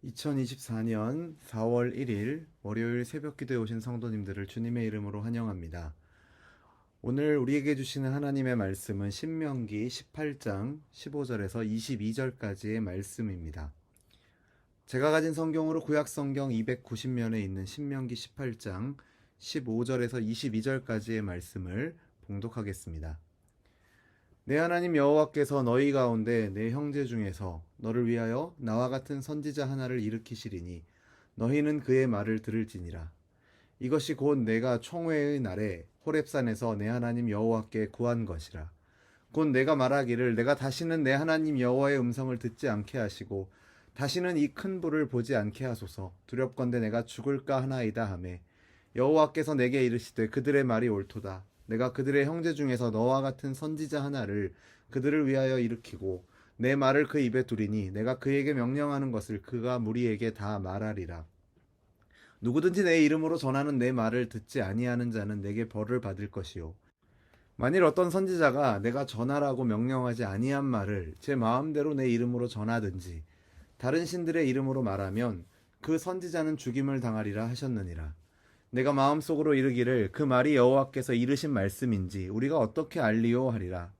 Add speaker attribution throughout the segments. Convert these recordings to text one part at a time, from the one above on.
Speaker 1: 2024년 4월 1일 월요일 새벽 기도에 오신 성도님들을 주님의 이름으로 환영합니다. 오늘 우리에게 주시는 하나님의 말씀은 신명기 18장 15절에서 22절까지의 말씀입니다. 제가 가진 성경으로 구약 성경 290면에 있는 신명기 18장 15절에서 22절까지의 말씀을 봉독하겠습니다. 내 하나님 여호와께서 너희 가운데 내 형제 중에서 너를 위하여 나와 같은 선지자 하나를 일으키시리니 너희는 그의 말을 들을지니라. 이것이 곧 내가 총회의 날에 호렙산에서 내 하나님 여호와께 구한 것이라. 곧 내가 말하기를 내가 다시는 내 하나님 여호와의 음성을 듣지 않게 하시고 다시는 이 큰 불을 보지 않게 하소서. 두렵건대 내가 죽을까 하나이다 하매 여호와께서 내게 이르시되 그들의 말이 옳도다. 내가 그들의 형제 중에서 너와 같은 선지자 하나를 그들을 위하여 일으키고 내 말을 그 입에 두리니 내가 그에게 명령하는 것을 그가 무리에게 다 말하리라. 누구든지 내 이름으로 전하는 내 말을 듣지 아니하는 자는 내게 벌을 받을 것이요 만일 어떤 선지자가 내가 전하라고 명령하지 아니한 말을 제 마음대로 내 이름으로 전하든지 다른 신들의 이름으로 말하면 그 선지자는 죽임을 당하리라 하셨느니라. 내가 마음속으로 이르기를 그 말이 여호와께서 이르신 말씀인지 우리가 어떻게 알리요 하리라.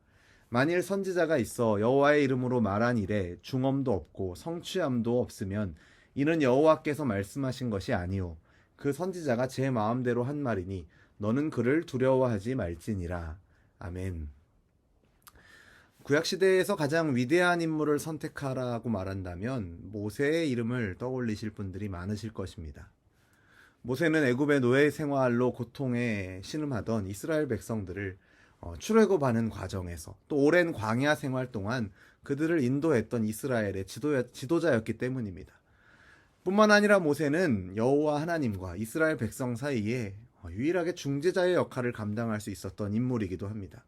Speaker 1: 만일 선지자가 있어 여호와의 이름으로 말한 일에 중엄도 없고 성취함도 없으면 이는 여호와께서 말씀하신 것이 아니요 그 선지자가 제 마음대로 한 말이니 너는 그를 두려워하지 말지니라. 아멘. 구약시대에서 가장 위대한 인물을 선택하라고 말한다면 모세의 이름을 떠올리실 분들이 많으실 것입니다. 모세는 애굽의 노예 생활로 고통에 신음하던 이스라엘 백성들을 출애굽하는 과정에서 또 오랜 광야 생활 동안 그들을 인도했던 이스라엘의 지도자였기 때문입니다. 뿐만 아니라 모세는 여호와 하나님과 이스라엘 백성 사이에 유일하게 중재자의 역할을 감당할 수 있었던 인물이기도 합니다.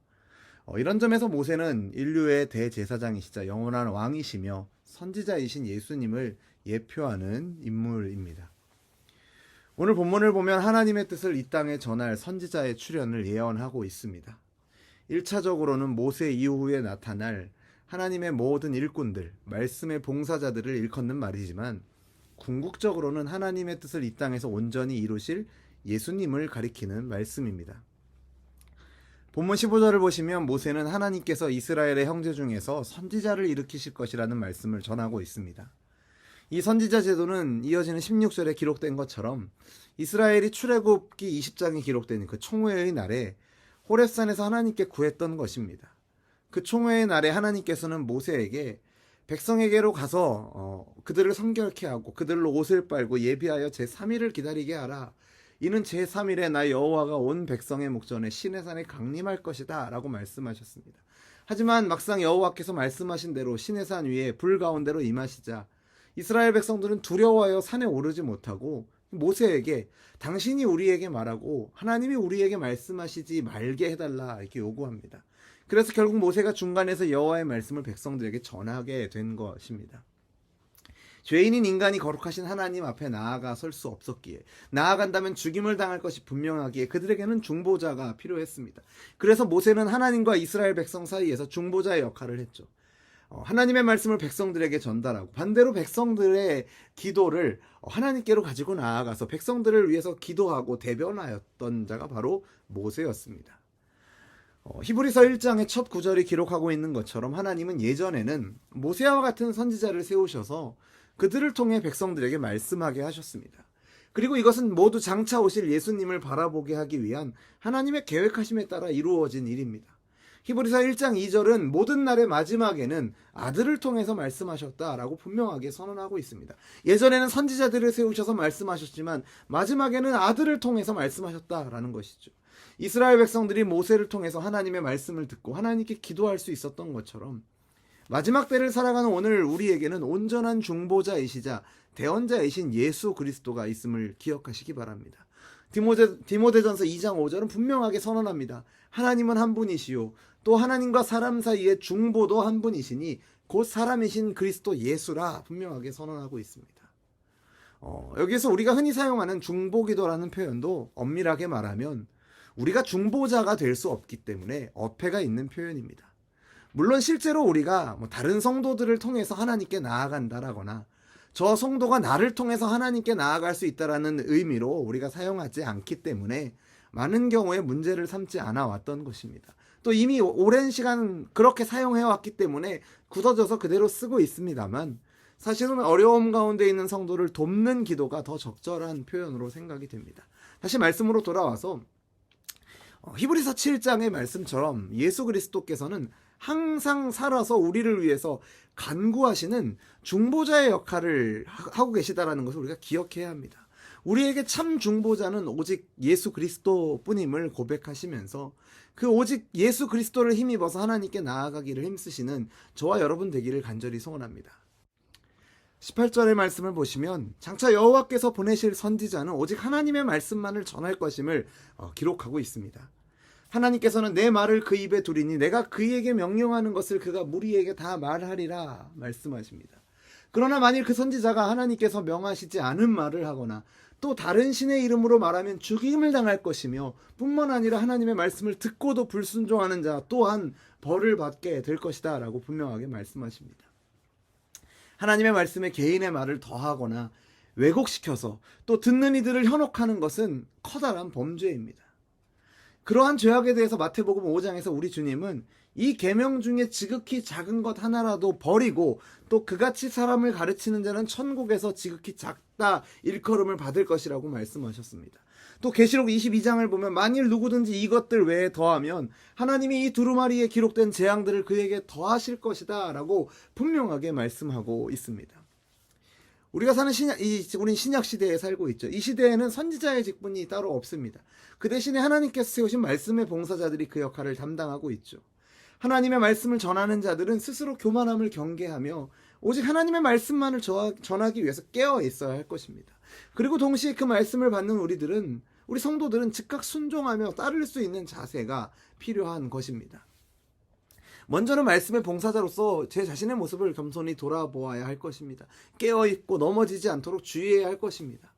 Speaker 1: 이런 점에서 모세는 인류의 대제사장이시자 영원한 왕이시며 선지자이신 예수님을 예표하는 인물입니다. 오늘 본문을 보면 하나님의 뜻을 이 땅에 전할 선지자의 출현을 예언하고 있습니다. 1차적으로는 모세 이후에 나타날 하나님의 모든 일꾼들, 말씀의 봉사자들을 일컫는 말이지만 궁극적으로는 하나님의 뜻을 이 땅에서 온전히 이루실 예수님을 가리키는 말씀입니다. 본문 15절을 보시면 모세는 하나님께서 이스라엘의 형제 중에서 선지자를 일으키실 것이라는 말씀을 전하고 있습니다. 이 선지자 제도는 이어지는 16절에 기록된 것처럼 이스라엘이 출애굽기 20장에 기록된 그 총회의 날에 호렙산에서 하나님께 구했던 것입니다. 그 총회의 날에 하나님께서는 모세에게 백성에게로 가서 그들을 성결케 하고 그들로 옷을 빨고 예비하여 제3일을 기다리게 하라. 이는 제3일에 나 여호와가 온 백성의 목전에 시내산에 강림할 것이다 라고 말씀하셨습니다. 하지만 막상 여호와께서 말씀하신 대로 시내산 위에 불 가운데로 임하시자 이스라엘 백성들은 두려워하여 산에 오르지 못하고 모세에게 당신이 우리에게 말하고 하나님이 우리에게 말씀하시지 말게 해달라 이렇게 요구합니다. 그래서 결국 모세가 중간에서 여호와의 말씀을 백성들에게 전하게 된 것입니다. 죄인인 인간이 거룩하신 하나님 앞에 나아가 설 수 없었기에 나아간다면 죽임을 당할 것이 분명하기에 그들에게는 중보자가 필요했습니다. 그래서 모세는 하나님과 이스라엘 백성 사이에서 중보자의 역할을 했죠. 하나님의 말씀을 백성들에게 전달하고 반대로 백성들의 기도를 하나님께로 가지고 나아가서 백성들을 위해서 기도하고 대변하였던 자가 바로 모세였습니다. 히브리서 1장의 첫 구절이 기록하고 있는 것처럼 하나님은 예전에는 모세와 같은 선지자를 세우셔서 그들을 통해 백성들에게 말씀하게 하셨습니다. 그리고 이것은 모두 장차 오실 예수님을 바라보게 하기 위한 하나님의 계획하심에 따라 이루어진 일입니다. 히브리서 1장 2절은 모든 날의 마지막에는 아들을 통해서 말씀하셨다라고 분명하게 선언하고 있습니다. 예전에는 선지자들을 세우셔서 말씀하셨지만 마지막에는 아들을 통해서 말씀하셨다라는 것이죠. 이스라엘 백성들이 모세를 통해서 하나님의 말씀을 듣고 하나님께 기도할 수 있었던 것처럼 마지막 때를 살아가는 오늘 우리에게는 온전한 중보자이시자 대언자이신 예수 그리스도가 있음을 기억하시기 바랍니다. 디모데전서 2장 5절은 분명하게 선언합니다. 하나님은 한 분이시요 또 하나님과 사람 사이의 중보도 한 분이시니 곧 사람이신 그리스도 예수라 분명하게 선언하고 있습니다. 여기서 우리가 흔히 사용하는 중보기도라는 표현도 엄밀하게 말하면 우리가 중보자가 될 수 없기 때문에 어폐가 있는 표현입니다. 물론 실제로 우리가 다른 성도들을 통해서 하나님께 나아간다라거나 저 성도가 나를 통해서 하나님께 나아갈 수 있다라는 의미로 우리가 사용하지 않기 때문에 많은 경우에 문제를 삼지 않아 왔던 것입니다. 또 이미 오랜 시간 그렇게 사용해 왔기 때문에 굳어져서 그대로 쓰고 있습니다만, 사실은 어려움 가운데 있는 성도를 돕는 기도가 더 적절한 표현으로 생각이 됩니다. 다시 말씀으로 돌아와서 히브리서 7장의 말씀처럼 예수 그리스도께서는 항상 살아서 우리를 위해서 간구하시는 중보자의 역할을 하고 계시다라는 것을 우리가 기억해야 합니다. 우리에게 참 중보자는 오직 예수 그리스도뿐임을 고백하시면서 그 오직 예수 그리스도를 힘입어서 하나님께 나아가기를 힘쓰시는 저와 여러분 되기를 간절히 소원합니다. 18절의 말씀을 보시면 장차 여호와께서 보내실 선지자는 오직 하나님의 말씀만을 전할 것임을 기록하고 있습니다. 하나님께서는 내 말을 그 입에 두리니 내가 그에게 명령하는 것을 그가 무리에게 다 말하리라 말씀하십니다. 그러나 만일 그 선지자가 하나님께서 명하시지 않은 말을 하거나 또 다른 신의 이름으로 말하면 죽임을 당할 것이며, 뿐만 아니라 하나님의 말씀을 듣고도 불순종하는 자 또한 벌을 받게 될 것이다 라고 분명하게 말씀하십니다. 하나님의 말씀에 개인의 말을 더하거나 왜곡시켜서 또 듣는 이들을 현혹하는 것은 커다란 범죄입니다. 그러한 죄악에 대해서 마태복음 5장에서 우리 주님은 이 계명 중에 지극히 작은 것 하나라도 버리고 또 그같이 사람을 가르치는 자는 천국에서 지극히 작다 일컬음을 받을 것이라고 말씀하셨습니다. 또 계시록 22장을 보면 만일 누구든지 이것들 외에 더하면 하나님이 이 두루마리에 기록된 재앙들을 그에게 더하실 것이다 라고 분명하게 말씀하고 있습니다. 우리가 사는 우린 신약 시대에 살고 있죠. 이 시대에는 선지자의 직분이 따로 없습니다. 그 대신에 하나님께서 세우신 말씀의 봉사자들이 그 역할을 담당하고 있죠. 하나님의 말씀을 전하는 자들은 스스로 교만함을 경계하며 오직 하나님의 말씀만을 전하기 위해서 깨어 있어야 할 것입니다. 그리고 동시에 그 말씀을 받는 우리 성도들은 즉각 순종하며 따를 수 있는 자세가 필요한 것입니다. 먼저는 말씀의 봉사자로서 제 자신의 모습을 겸손히 돌아보아야 할 것입니다. 깨어있고 넘어지지 않도록 주의해야 할 것입니다.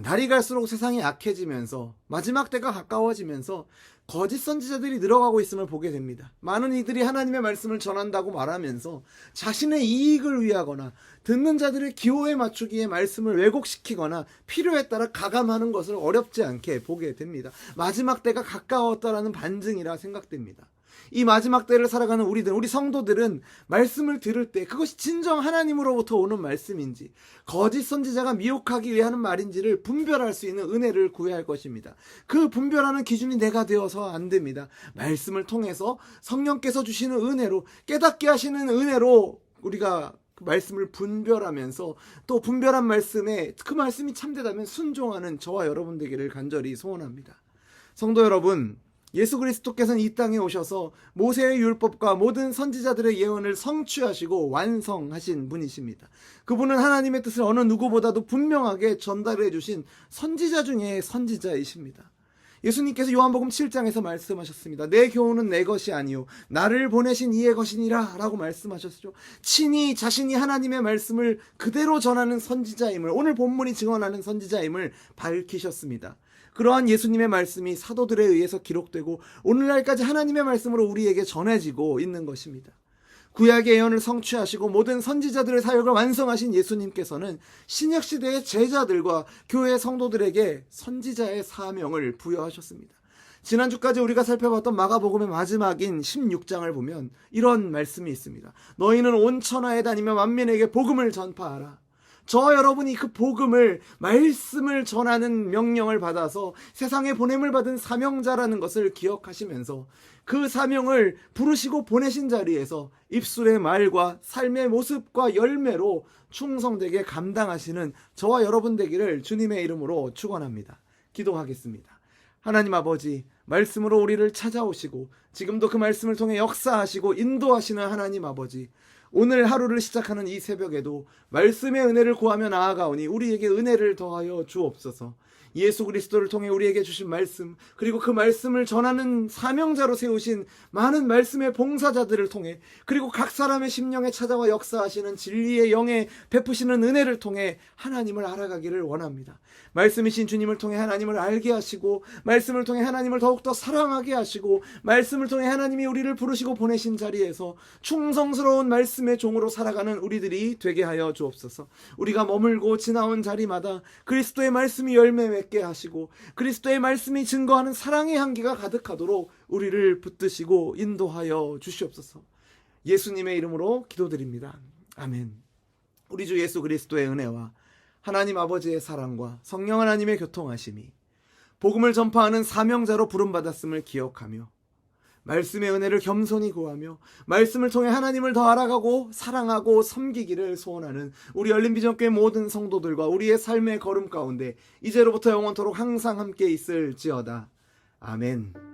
Speaker 1: 날이 갈수록 세상이 악해지면서 마지막 때가 가까워지면서 거짓 선지자들이 늘어가고 있음을 보게 됩니다. 많은 이들이 하나님의 말씀을 전한다고 말하면서 자신의 이익을 위하거나 듣는 자들의 기호에 맞추기에 말씀을 왜곡시키거나 필요에 따라 가감하는 것을 어렵지 않게 보게 됩니다. 마지막 때가 가까웠다라는 반증이라 생각됩니다. 이 마지막 때를 살아가는 우리 성도들은 말씀을 들을 때 그것이 진정 하나님으로부터 오는 말씀인지 거짓 선지자가 미혹하기 위해 하는 말인지를 분별할 수 있는 은혜를 구해야 할 것입니다. 그 분별하는 기준이 내가 되어서 안 됩니다. 말씀을 통해서 성령께서 주시는 은혜로, 깨닫게 하시는 은혜로 우리가 그 말씀을 분별하면서 또 분별한 말씀에 그 말씀이 참되다면 순종하는 저와 여러분 되기를 간절히 소원합니다. 성도 여러분, 예수 그리스도께서는 이 땅에 오셔서 모세의 율법과 모든 선지자들의 예언을 성취하시고 완성하신 분이십니다. 그분은 하나님의 뜻을 어느 누구보다도 분명하게 전달해 주신 선지자 중에 선지자이십니다. 예수님께서 요한복음 7장에서 말씀하셨습니다. 내 교훈은 내 것이 아니요 나를 보내신 이의 것이니라 라고 말씀하셨죠. 친히 자신이 하나님의 말씀을 그대로 전하는 선지자임을, 오늘 본문이 증언하는 선지자임을 밝히셨습니다. 그러한 예수님의 말씀이 사도들에 의해서 기록되고 오늘날까지 하나님의 말씀으로 우리에게 전해지고 있는 것입니다. 구약의 예언을 성취하시고 모든 선지자들의 사역을 완성하신 예수님께서는 신약시대의 제자들과 교회 성도들에게 선지자의 사명을 부여하셨습니다. 지난주까지 우리가 살펴봤던 마가복음의 마지막인 16장을 보면 이런 말씀이 있습니다. 너희는 온 천하에 다니며 만민에게 복음을 전파하라. 저와 여러분이 그 복음을, 말씀을 전하는 명령을 받아서 세상에 보냄을 받은 사명자라는 것을 기억하시면서 그 사명을 부르시고 보내신 자리에서 입술의 말과 삶의 모습과 열매로 충성되게 감당하시는 저와 여러분 되기를 주님의 이름으로 축원합니다. 기도하겠습니다. 하나님 아버지, 말씀으로 우리를 찾아오시고 지금도 그 말씀을 통해 역사하시고 인도하시는 하나님 아버지, 오늘 하루를 시작하는 이 새벽에도 말씀의 은혜를 구하며 나아가오니 우리에게 은혜를 더하여 주옵소서. 예수 그리스도를 통해 우리에게 주신 말씀, 그리고 그 말씀을 전하는 사명자로 세우신 많은 말씀의 봉사자들을 통해, 그리고 각 사람의 심령에 찾아와 역사하시는 진리의 영에 베푸시는 은혜를 통해 하나님을 알아가기를 원합니다. 말씀이신 주님을 통해 하나님을 알게 하시고, 말씀을 통해 하나님을 더욱더 사랑하게 하시고, 말씀을 통해 하나님이 우리를 부르시고 보내신 자리에서 충성스러운 말씀의 종으로 살아가는 우리들이 되게 하여 주옵소서. 우리가 머물고 지나온 자리마다 그리스도의 말씀이 열매 맺게 하시고, 그리스도의 말씀이 증거하는 사랑의 향기가 가득하도록 우리를 붙드시고 인도하여 주시옵소서. 예수님의 이름으로 기도드립니다. 아멘. 우리 주 예수 그리스도의 은혜와 하나님 아버지의 사랑과 성령 하나님의 교통하심이, 복음을 전파하는 사명자로 부름받았음을 기억하며 말씀의 은혜를 겸손히 구하며 말씀을 통해 하나님을 더 알아가고 사랑하고 섬기기를 소원하는 우리 열린비전교회 모든 성도들과 우리의 삶의 걸음 가운데 이제로부터 영원토록 항상 함께 있을지어다. 아멘.